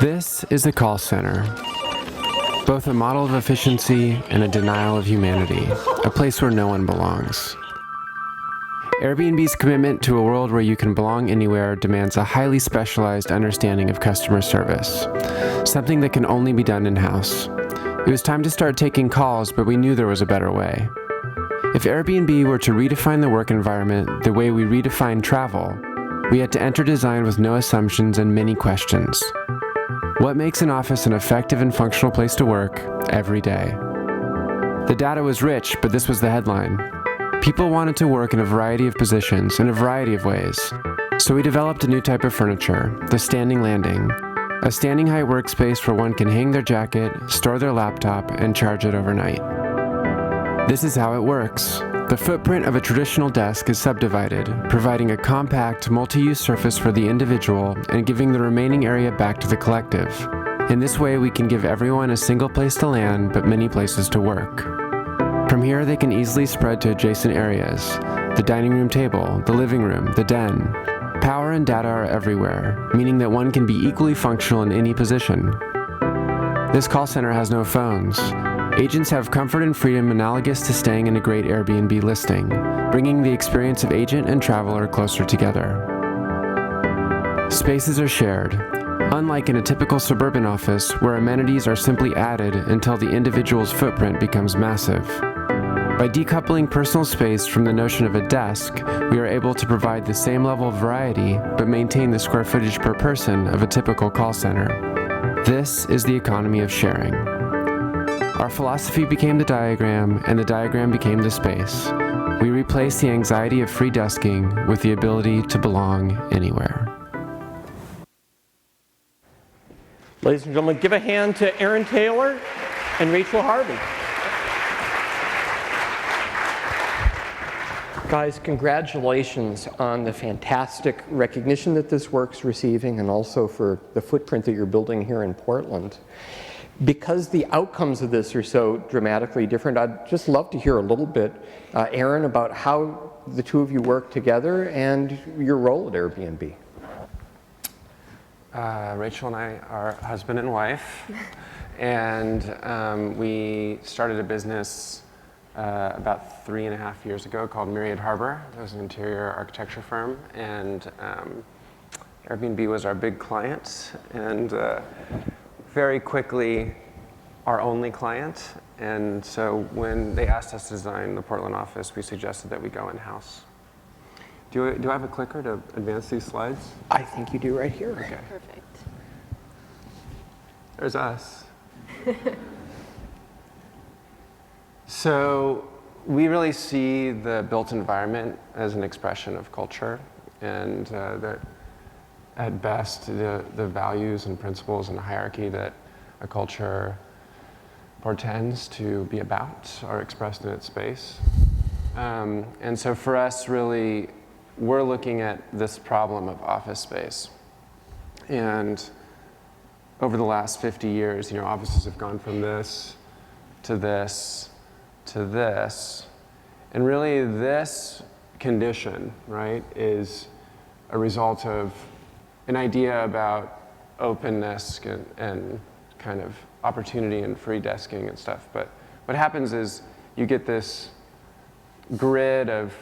This is the call center, both a model of efficiency and a denial of humanity, a place where no one belongs. Airbnb's commitment to a world where you can belong anywhere demands a highly specialized understanding of customer service, something that can only be done in-house. It was time to start taking calls, but we knew there was a better way. If Airbnb were to redefine the work environment the way we redefine travel, we had to enter design with no assumptions and many questions. What makes an office an effective and functional place to work every day? The data was rich, but this was the headline. People wanted to work in a variety of positions in a variety of ways. So we developed a new type of furniture, the standing landing, a standing high workspace where one can hang their jacket, store their laptop, and charge it overnight. This is how it works. The footprint of a traditional desk is subdivided, providing a compact, multi-use surface for the individual and giving the remaining area back to the collective. In this way, we can give everyone a single place to land, but many places to work. From here, they can easily spread to adjacent areas, the dining room table, the living room, the den. Power and data are everywhere, meaning that one can be equally functional in any position. This call center has no phones. Agents have comfort and freedom analogous to staying in a great Airbnb listing, bringing the experience of agent and traveler closer together. Spaces are shared, unlike in a typical suburban office where amenities are simply added until the individual's footprint becomes massive. By decoupling personal space from the notion of a desk, we are able to provide the same level of variety but maintain the square footage per person of a typical call center. This is the economy of sharing. Our philosophy became the diagram, and the diagram became the space. We replaced the anxiety of free desking with the ability to belong anywhere. Ladies and gentlemen, give a hand to Aaron Taylor and Rachel Harvey. Guys, congratulations on the fantastic recognition that this work's receiving and also for the footprint that you're building here in Portland. Because the outcomes of this are so dramatically different, I'd just love to hear a little bit, Aaron, about how the two of you work together and your role at Airbnb. Rachel and I are husband and wife, and we started a business about 3.5 years ago called Myriad Harbor. It was an interior architecture firm, and Airbnb was our big client, and very quickly our only client. And so when they asked us to design the Portland office, we suggested that we go in-house. Do I have a clicker to advance these slides? I think you do right here. Okay. Perfect. There's us. So we really see the built environment as an expression of culture, and that at best the values and principles and hierarchy that a culture portends to be about are expressed in its space. And so for us, really, we're looking at this problem of office space. And over the last 50 years, offices have gone from this to this to this. And really this condition, right, is a result of an idea about openness and kind of opportunity and free desking and stuff. But what happens is you get this grid of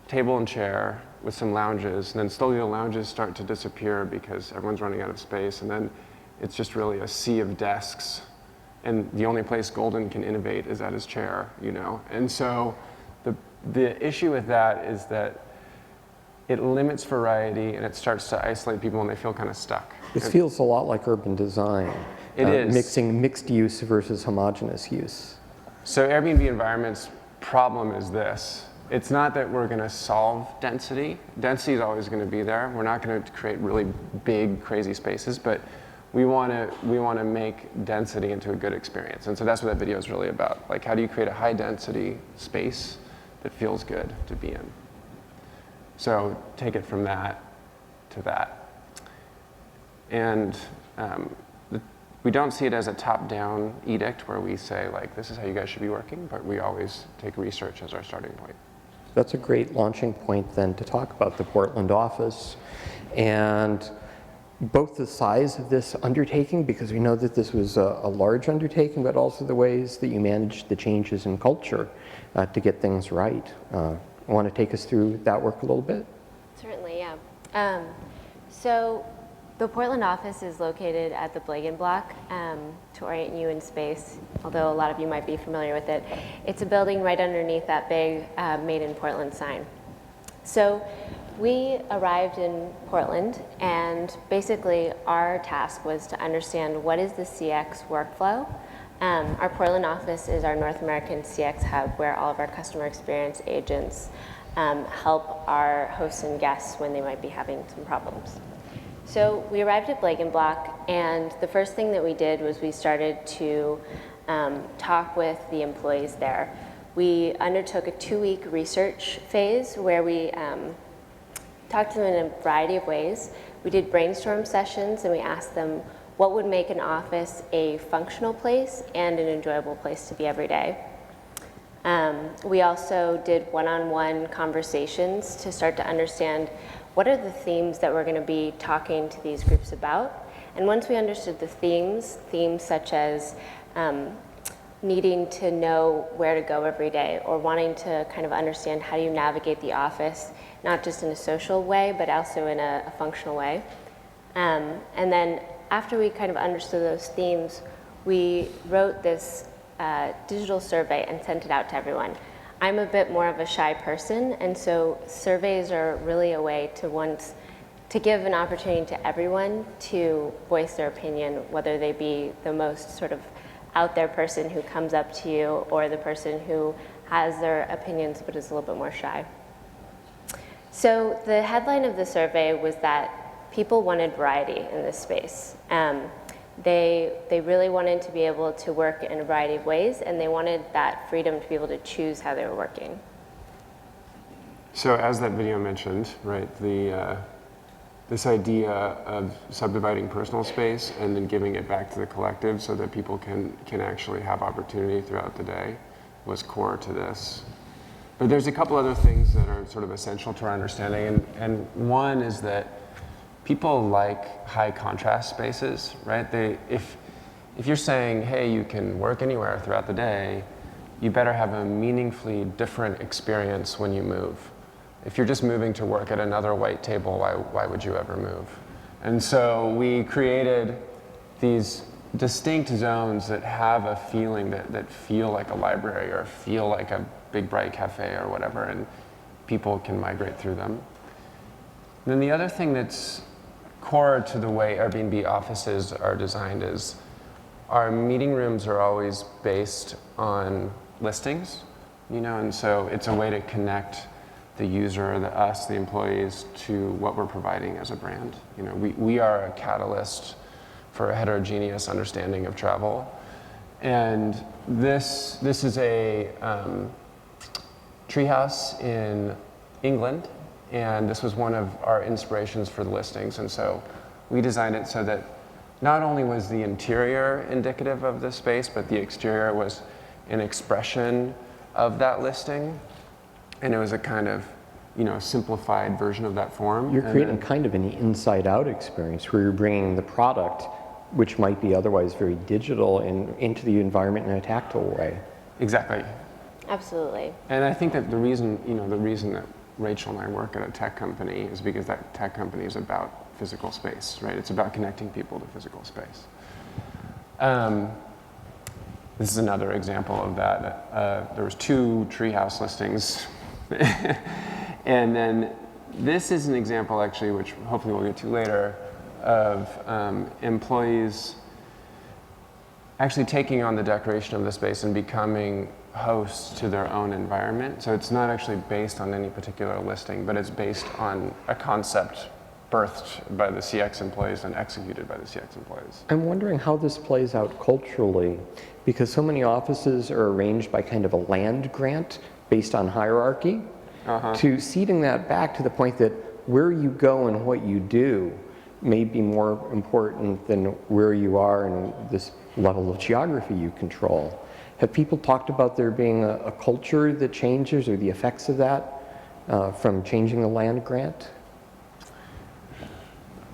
table and chair with some lounges, and then slowly the lounges start to disappear because everyone's running out of space, and then it's just really a sea of desks, and the only place Golden can innovate is at his chair, And so the issue with that is that it limits variety, and it starts to isolate people, and they feel kind of stuck. This feels a lot like urban design. It is. Mixing mixed use versus homogeneous use. So Airbnb Environment's problem is this. It's not that we're going to solve density. Density is always going to be there. We're not going to create really big, crazy spaces, but we want to make density into a good experience. And so that's what that video is really about. Like, how do you create a high density space that feels good to be in? So take it from that to that. And we don't see it as a top-down edict where we say, like, this is how you guys should be working, but we always take research as our starting point. That's a great launching point then to talk about the Portland office. And both the size of this undertaking, because we know that this was a large undertaking, but also the ways that you managed the changes in culture to get things right. Want to take us through that work a little bit? Certainly, yeah. So the Portland office is located at the Blagan Block, to orient you in space, although a lot of you might be familiar with it. It's a building right underneath that big Made in Portland sign. So we arrived in Portland, and basically our task was to understand what is the CX workflow. Our Portland office is our North American CX hub, where all of our customer experience agents help our hosts and guests when they might be having some problems. So we arrived at Blagan Block, and the first thing that we did was we started to talk with the employees there. We undertook a 2-week research phase where we talked to them in a variety of ways. We did brainstorm sessions, and we asked them what would make an office a functional place and an enjoyable place to be every day. We also did one-on-one conversations to start to understand what are the themes that we're going to be talking to these groups about. And once we understood the themes such as needing to know where to go every day, or wanting to kind of understand how do you navigate the office, not just in a social way, but also in a functional way. And then after we kind of understood those themes, we wrote this digital survey and sent it out to everyone. I'm a bit more of a shy person, and so surveys are really a way to give an opportunity to everyone to voice their opinion, whether they be the most sort of out there person who comes up to you, or the person who has their opinions but is a little bit more shy. So the headline of the survey was that people wanted variety in this space. They really wanted to be able to work in a variety of ways, and they wanted that freedom to be able to choose how they were working. So as that video mentioned, right, this idea of subdividing personal space and then giving it back to the collective so that people can actually have opportunity throughout the day was core to this. But there's a couple other things that are sort of essential to our understanding, and one is that people like high contrast spaces, right? If you're saying, hey, you can work anywhere throughout the day, you better have a meaningfully different experience when you move. If you're just moving to work at another white table, why would you ever move? And so we created these distinct zones that have a feeling that feel like a library or feel like a big bright cafe or whatever, and people can migrate through them. And then the other thing that's core to the way Airbnb offices are designed is our meeting rooms are always based on listings, and so it's a way to connect the user, the employees, to what we're providing as a brand. We are a catalyst for a heterogeneous understanding of travel. And this is a treehouse in England, and this was one of our inspirations for the listings. And so we designed it so that not only was the interior indicative of the space, but the exterior was an expression of that listing. And it was a kind of, simplified version of that form. You're creating kind of an inside-out experience where you're bringing the product, which might be otherwise very digital, into the environment in a tactile way. Exactly. Absolutely. And I think that the reason that Rachel and I work at a tech company is because that tech company is about physical space, right? It's about connecting people to physical space. This is another example of that. There was 2 treehouse listings. And then this is an example, actually, which hopefully we'll get to later, of employees actually taking on the decoration of the space and becoming hosts to their own environment. So it's not actually based on any particular listing, but it's based on a concept birthed by the CX employees and executed by the CX employees. I'm wondering how this plays out culturally, because so many offices are arranged by kind of a land grant based on hierarchy, to seeding that back to the point that where you go and what you do may be more important than where you are and this level of geography you control. Have people talked about there being a culture that changes, or the effects of that from changing the land grant?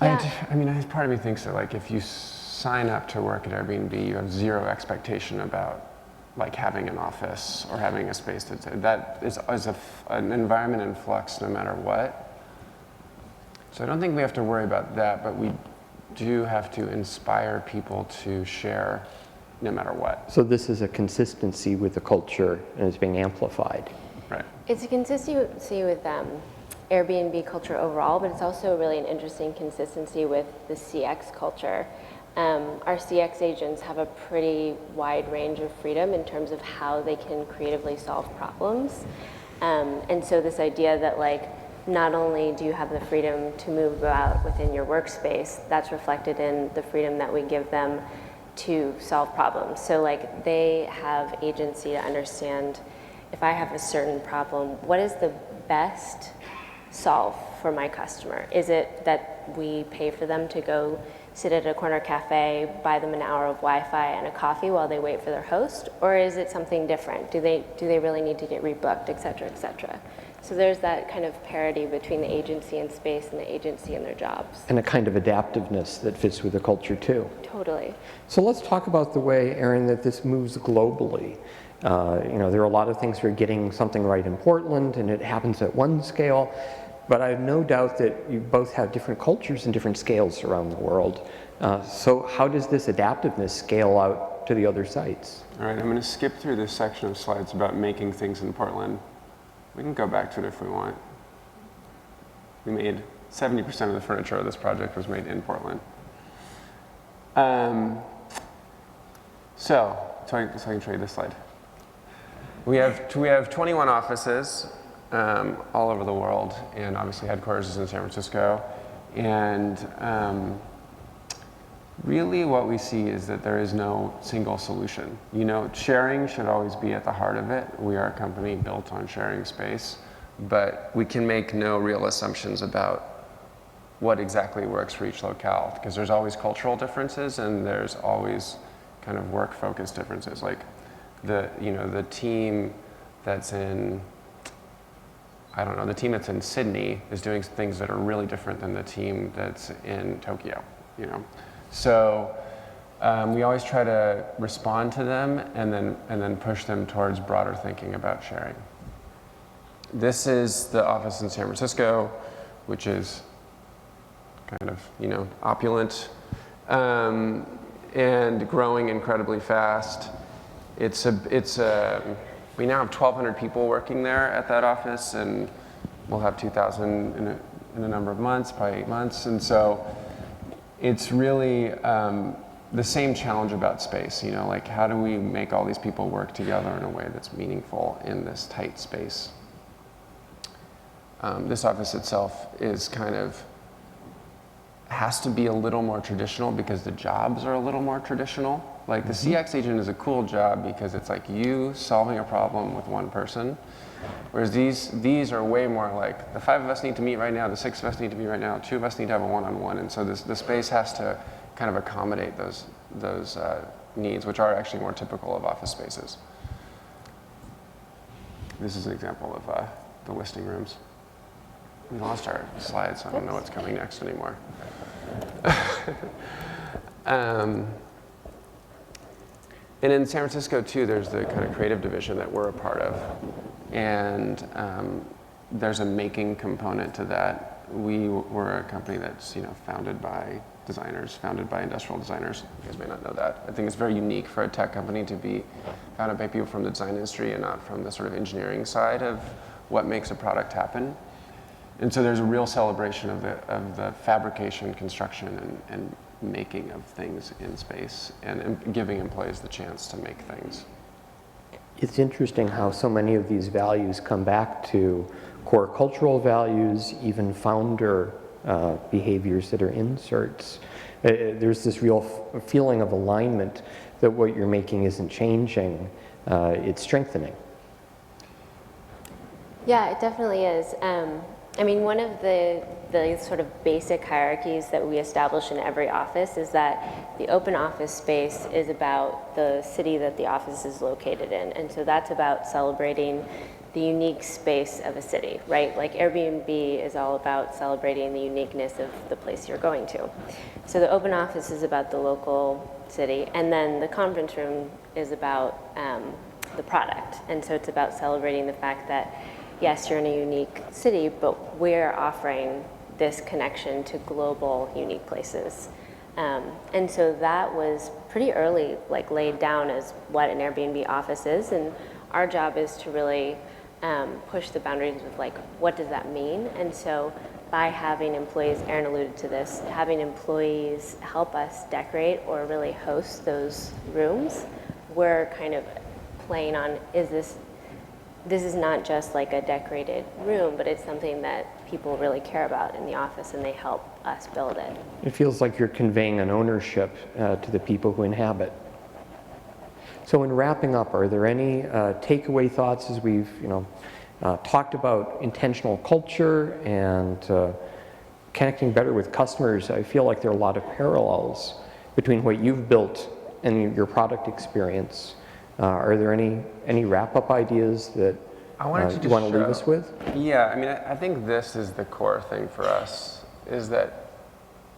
I mean, part of me thinks that like if you sign up to work at Airbnb, you have zero expectation about like having an office or having a space that is an environment in flux no matter what. So I don't think we have to worry about that, but we do have to inspire people to share no matter what. So this is a consistency with the culture and it's being amplified. Right. It's a consistency with Airbnb culture overall, but it's also really an interesting consistency with the CX culture. Our CX agents have a pretty wide range of freedom in terms of how they can creatively solve problems. And so this idea that like, not only do you have the freedom to move about within your workspace, that's reflected in the freedom that we give them to solve problems. So like they have agency to understand if I have a certain problem, what is the best solve for my customer? Is it that we pay for them to go sit at a corner cafe, buy them an hour of Wi-Fi and a coffee while they wait for their host? Or is it something different? Do they really need to get rebooked, et cetera, et cetera? So there's that kind of parity between the agency in space and the agency in their jobs. And a kind of adaptiveness that fits with the culture too. Totally. So let's talk about the way, Erin, that this moves globally. You know, there are a lot of things for getting something right in Portland, and it happens at one scale, but I have no doubt that you both have different cultures and different scales around the world. So how does this adaptiveness scale out to the other sites? All right, I'm going to skip through this section of slides about making things in Portland. We can go back to it if we want. We made 70% of the furniture of this project was made in Portland. So I can show you this slide. We have 21 offices all over the world, and obviously headquarters is in San Francisco. And really what we see is that there is no single solution. You know, sharing should always be at the heart of it. We are a company built on sharing space, but we can make no real assumptions about what exactly works for each locale, because there's always cultural differences and there's always kind of work-focused differences. Like the team that's in, I don't know, the team that's in Sydney is doing things that are really different than the team that's in Tokyo, you know? So we always try to respond to them and then push them towards broader thinking about sharing. This is the office in San Francisco, which is kind of, you know, opulent and growing incredibly fast. We now have 1,200 people working there at that office, and we'll have 2,000 in a number of months, probably 8 months. And so it's really the same challenge about space, you know, like how do we make all these people work together in a way that's meaningful in this tight space? This office itself is has to be a little more traditional because the jobs are a little more traditional. Like the CX agent is a cool job because it's like you solving a problem with one person, whereas these are way more like the 5 of us need to meet right now, the 6 of us need to meet right now, 2 of us need to have a one-on-one, and so the space has to kind of accommodate those needs, which are actually more typical of office spaces. This is an example of the listing rooms. We lost our slides, so I don't know what's coming next anymore. And in San Francisco too, there's the kind of creative division that we're a part of, and there's a making component to that. We're a company that's founded by designers, founded by industrial designers. You guys may not know that. I think it's very unique for a tech company to be founded by people from the design industry and not from the sort of engineering side of what makes a product happen. And so there's a real celebration of the fabrication, construction, and making of things in space, and giving employees the chance to make things. It's interesting how so many of these values come back to core cultural values, even founder behaviors that are inserts. There's this real feeling of alignment that what you're making isn't changing, it's strengthening. Yeah, it definitely is. I mean, one of the sort of basic hierarchies that we establish in every office is that the open office space is about the city that the office is located in. And so that's about celebrating the unique space of a city, right? Like Airbnb is all about celebrating the uniqueness of the place you're going to. So the open office is about the local city, and then the conference room is about the product. And so it's about celebrating the fact that, yes, you're in a unique city, but we're offering this connection to global unique places. And so that was pretty early, like laid down as what an Airbnb office is, and our job is to really push the boundaries of like, what does that mean? And so by having employees, Erin alluded to this, having employees help us decorate or really host those rooms, we're kind of playing on, this is not just like a decorated room, but it's something that people really care about in the office, and they help us build it. It feels like you're conveying an ownership to the people who inhabit. So in wrapping up, are there any takeaway thoughts as we've talked about intentional culture and connecting better with customers? I feel like there are a lot of parallels between what you've built and your product experience. Are there any wrap-up ideas that I wanted to you want to leave us with? Yeah, I mean, I think this is the core thing for us, is that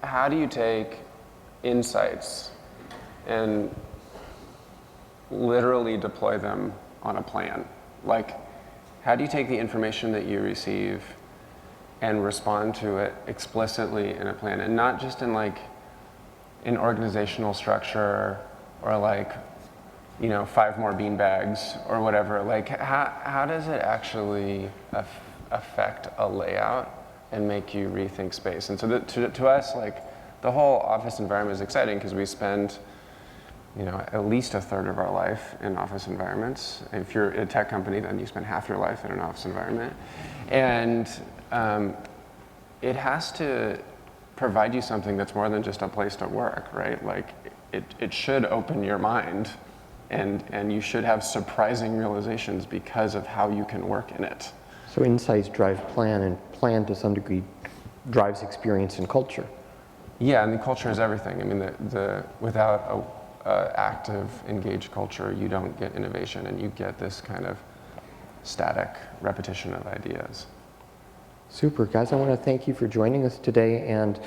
how do you take insights and literally deploy them on a plan? Like, how do you take the information that you receive and respond to it explicitly in a plan, and not just in like an organizational structure or like 5 more bean bags or whatever. Like, how does it actually affect a layout and make you rethink space? And so to us, like, the whole office environment is exciting because we spend at least a third of our life in office environments. If you're a tech company, then you spend half your life in an office environment. And it has to provide you something that's more than just a place to work, right? Like, it should open your mind, and you should have surprising realizations because of how you can work in it. So insights drive plan, and plan to some degree drives experience and culture. Yeah, and the culture is everything. I mean, without a active, engaged culture, you don't get innovation, and you get this kind of static repetition of ideas. Super, guys, I want to thank you for joining us today, and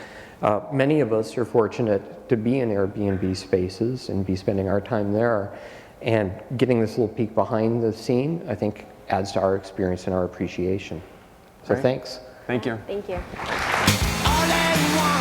many of us are fortunate to be in Airbnb spaces and be spending our time there, and getting this little peek behind the scene, I think, adds to our experience and our appreciation. So Great. thanks. Thank you. Thank you. All I want